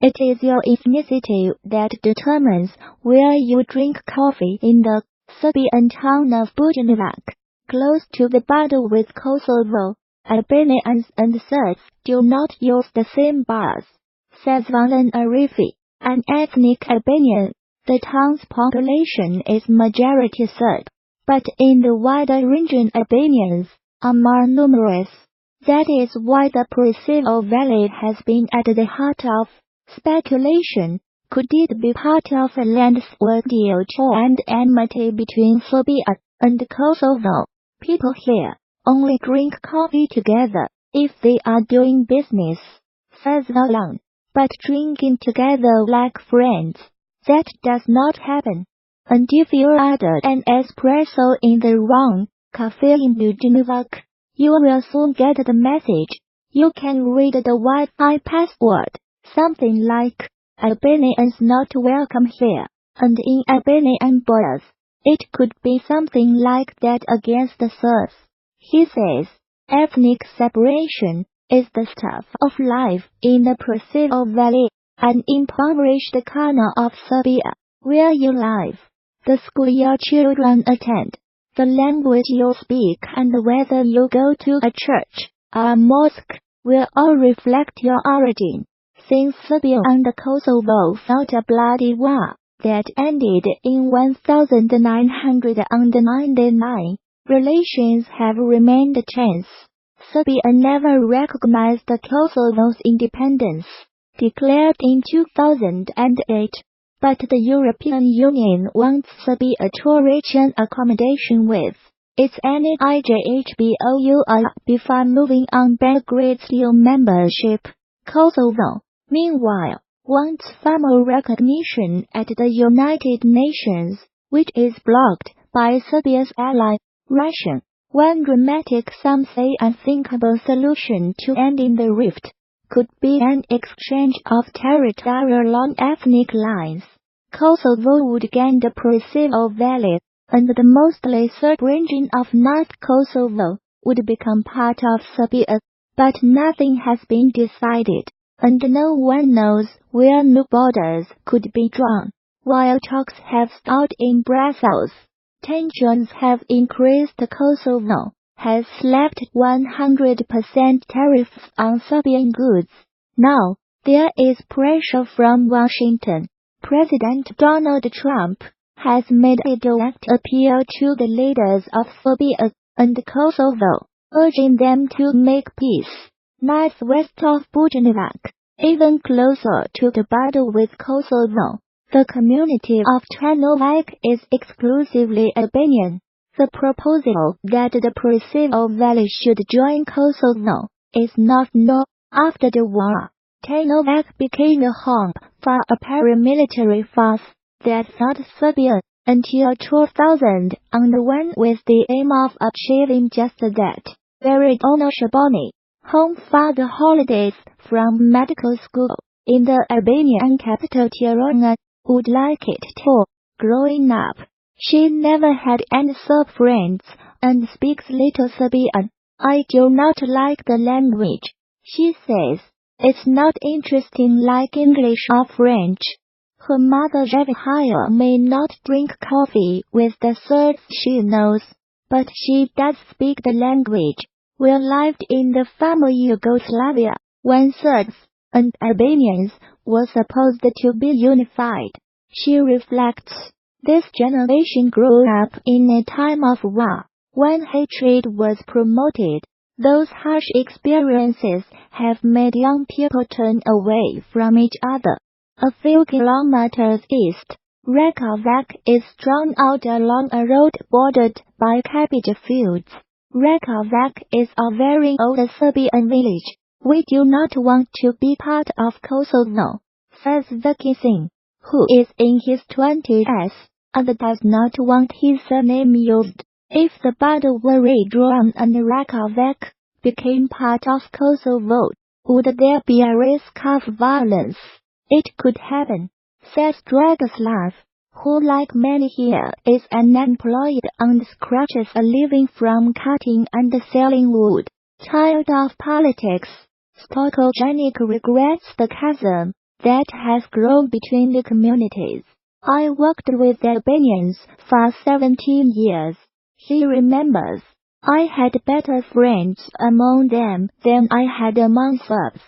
It is your ethnicity that determines where you drink coffee. In the Serbian town of Bujanovac, close to the border with Kosovo, Albanians and Serbs do not use the same bars, says Valan Arifi, an ethnic Albanian. The town's population is majority Serb, but in the wider region Albanians are more numerous. That is why the Kosovo Valley has been at the heart of speculation. Could it be part of a land sword deal and enmity between Serbia and Kosovo? People here only drink coffee together if they are doing business, says Valan. But drinking together like friends, that does not happen. And if you order an espresso in the wrong cafe in Bujanovac, you will soon get the message. You can read the Wi-Fi password, something like, Albanians not welcome here, and in Albanian bars, it could be something like that against the Serbs. He says, ethnic separation is the stuff of life in the Kosovo Valley, an impoverished corner of Serbia, where you live, the school your children attend, the language you speak and whether you go to a church or a mosque will all reflect your origin. Since Serbia and Kosovo fought a bloody war that ended in 1999, relations have remained tense. Serbia never recognized Kosovo's independence, declared in 2008, but the European Union wants Serbia to reach an accommodation with its neighbours before moving on Belgrade's EU membership. Kosovo, meanwhile, wants formal recognition at the United Nations, which is blocked by Serbia's ally, Russia. One dramatic, some say unthinkable solution to ending the rift could be an exchange of territory along ethnic lines. Kosovo would gain the Kosovo Valley, and the mostly Serb region of North Kosovo would become part of Serbia, but nothing has been decided, and no one knows where new borders could be drawn. While talks have stalled in Brussels, tensions have increased. Kosovo has slapped 100% tariffs on Serbian goods. Now, there is pressure from Washington. President Donald Trump has made a direct appeal to the leaders of Serbia and Kosovo, urging them to make peace. Northwest of Bujanovac, even closer to the border with Kosovo, the community of Trnovac is exclusively Albanian. The proposal that the Kosovo Valley should join Kosovo is not new. After the war, Trnovac became a home for a paramilitary force that fought Serbia until 2001 with the aim of achieving just that. Very ownership Bonnie, home for the holidays from medical school in the Albanian capital Tirana, would like it too. Growing up, she never had any Serb friends and speaks little Serbian. I do not like the language, she says. It's not interesting like English or French. Her mother Evahia may not drink coffee with the Serbs she knows, but she does speak the language. We lived in the former Yugoslavia, when Serbs and Albanians were supposed to be unified. She reflects, this generation grew up in a time of war, when hatred was promoted. Those harsh experiences have made young people turn away from each other. A few kilometers east, Reykjavik is drawn out along a road bordered by cabbage fields. Reykjavik is a very old Serbian village. We do not want to be part of Kosovo, says Zaki Singh, who is in his 20s, and does not want his surname used. If the border were redrawn and Reykjavik became part of Kosovo, would there be a risk of violence? It could happen, says Dragoslav, who like many here is unemployed and scratches a living from cutting and selling wood. Tired of politics, Stokojanik regrets the chasm that has grown between the communities. I worked with Albanians for 17 years. He remembers. I had better friends among them than I had among Serbs.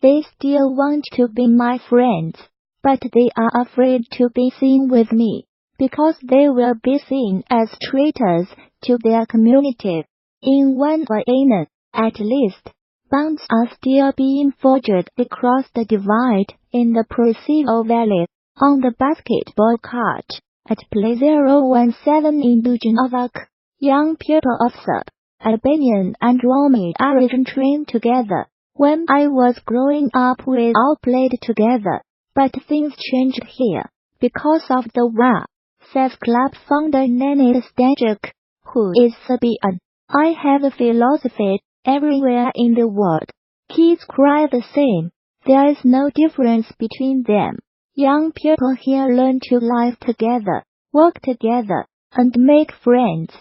They still want to be my friends, but they are afraid to be seen with me, because they will be seen as traitors to their community. In one arena, at least, bonds are still being forged across the divide in the Kosovo Valley, on the basketball court, at Play 017 in Dujanovac. Young people of Serb, Albanian and Roman origin trained together. When I was growing up we all played together, but things changed here, because of the war, says club founder Nenad Stajic, who is Serbian. I have a philosophy, everywhere in the world, kids cry the same. There is no difference between them. Young people here learn to live together, work together, and make friends.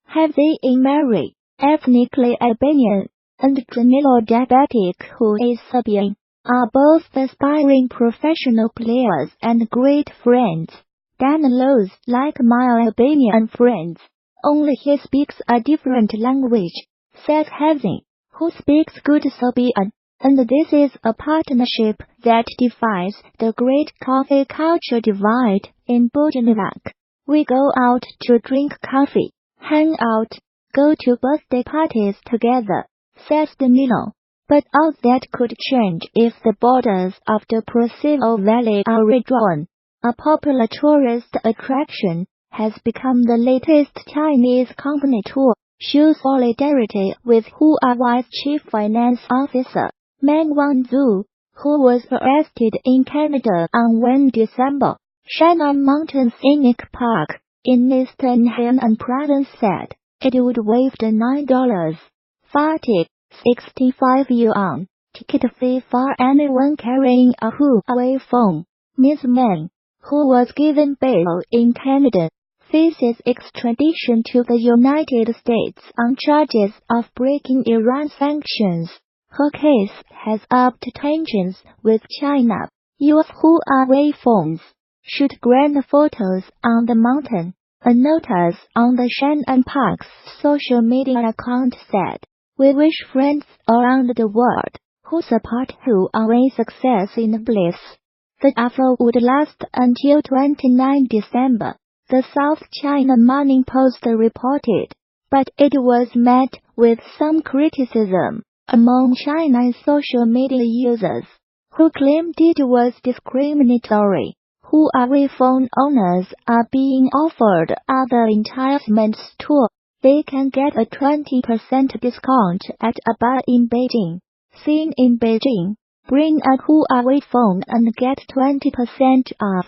Have they married, ethnically Albanian, and Danilo Diabetic, who is Serbian, are both aspiring professional players and great friends. Danilo's like my Albanian friends, only he speaks a different language, says Hazin, who speaks good Serbian, and this is a partnership that defies the great coffee culture divide in Bujanovac. We go out to drink coffee, hang out, go to birthday parties together, says Danilo. But all that could change if the borders of the Kosovo Valley are redrawn. A popular tourist attraction has become the latest Chinese company tour, shows solidarity with Huawei's chief finance officer, Meng Wanzhou, who was arrested in Canada on 1 December. Shannon Mountain Scenic Park in eastern Henan province said it would waive the $9.40, 65 yuan, ticket fee for anyone carrying a Huawei phone. Ms. Meng, who was given bail in Canada, faces extradition to the United States on charges of breaking Iran sanctions. Her case has upped tensions with China. U.S. Huawei phones shoot grand photos on the mountain. A notice on the Shannon Park's social media account said, "We wish friends around the world who support Huawei's success in bliss." The offer would last until 29 December, the South China Morning Post reported, but it was met with some criticism among China's social media users, who claimed it was discriminatory. Huawei phone owners are being offered other endorsements too. They can get a 20% discount at a bar in Beijing. Seen in Beijing, bring a Huawei phone and get 20% off.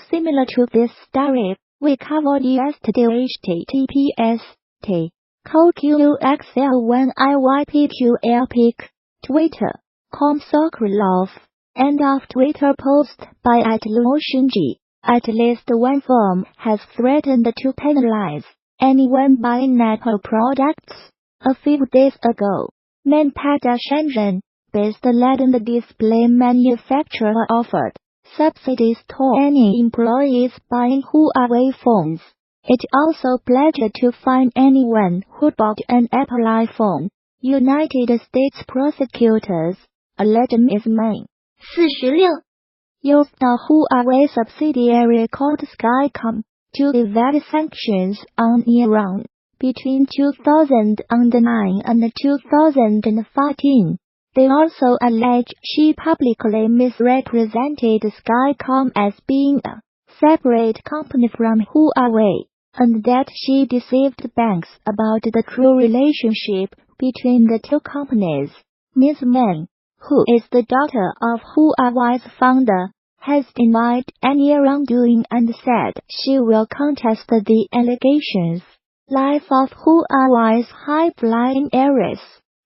Similar to this story, we covered yesterday https //QXL1IYPQLPIC, Twitter.com Sokolov. End of Twitter post by @LuoShunji. At least one firm has threatened to penalize anyone buying Apple products. A few days ago, Manpada Shenzhen, based London display manufacturer, offered subsidies to any employees buying Huawei phones. It also pledged to fine anyone who bought an Apple iPhone. United States prosecutors alleged Ms. May 46 used a Huawei subsidiary called Skycom to evade sanctions on Iran between 2009 and 2014. They also allege she publicly misrepresented Skycom as being a separate company from Huawei, and that she deceived banks about the true relationship between the two companies. Ms. Meng, who is the daughter of Huawei's founder, has denied any wrongdoing and said she will contest the allegations. Life of Huawei's high-flying heiress.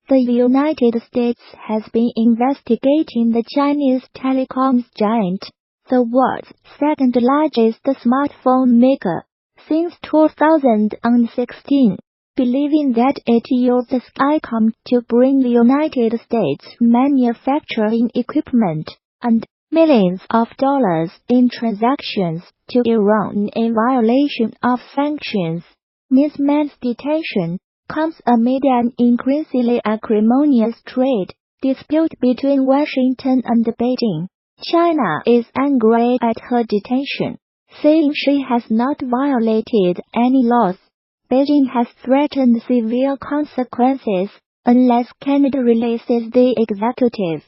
The United States has been investigating the Chinese telecoms giant, the world's second-largest smartphone maker, since 2016, believing that it used Skycom to bring the United States manufacturing equipment and millions of dollars in transactions to Iran in violation of sanctions. This man's detention comes amid an increasingly acrimonious trade dispute between Washington and Beijing. China is angry at her detention, saying she has not violated any laws. Beijing has threatened severe consequences unless Canada releases the executive.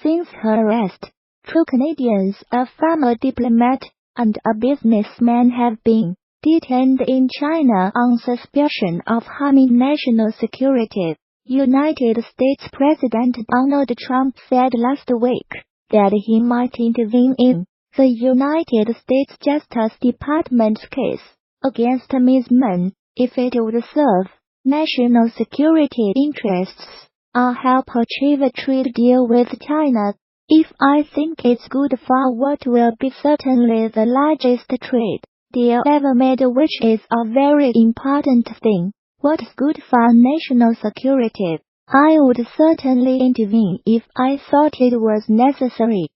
Since her arrest, 2 Canadians, a former diplomat, and a businessman have been detained in China on suspicion of harming national security. United States President Donald Trump said last week that he might intervene in the United States Justice Department's case against Ms. Meng if it would serve national security interests or help achieve a trade deal with China. If I think it's good for what will be certainly the largest trade deal ever made, which is a very important thing, what's good for national security, I would certainly intervene if I thought it was necessary.